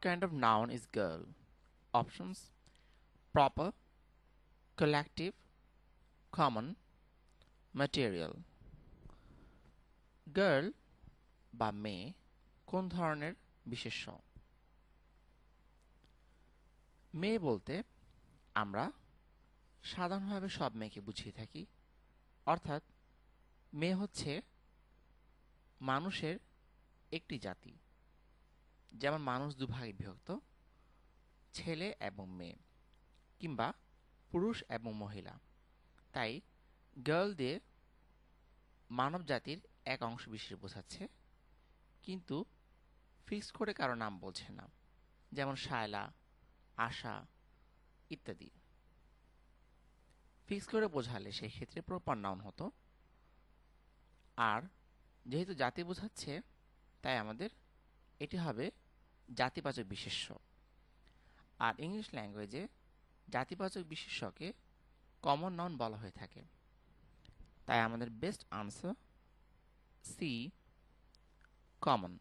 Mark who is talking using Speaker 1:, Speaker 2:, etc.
Speaker 1: kind of noun is girl? Options: proper, collective, common, material. Girl বা মেয়ে কোন ধরনের বিশেষ্য? মেয়ে বলতে আমরা সাধারণভাবে সব মেয়েকে বুঝিয়ে থাকি, অর্থাৎ মেয়ে হচ্ছে মানুষের একটি জাতি। যেমন মানুষ দুভাগে বিভক্ত, ছেলে এবং মেয়ে, কিংবা পুরুষ এবং মহিলা। তাই গার্ল দিয়ে মানব জাতির এক অংশ বিশেষ বোঝাচ্ছে, কিন্তু ফিক্স করে কারো নাম বলছে না, যেমন শায়লা, আশা ইত্যাদি। ফিক্স করে বোঝালে সেই ক্ষেত্রে প্রপার নাউন হতো। আর যেহেতু জাতি বোঝাচ্ছে, তাই আমাদের এটি হবে জাতিবাচক বিশেষ্য। আর ইংলিশ ল্যাঙ্গুয়েজে জাতিবাচক বিশেষ্যকে কমন নাউন বলা হয়ে থাকে। তাই আমাদের বেস্ট আনসার সি, কমন।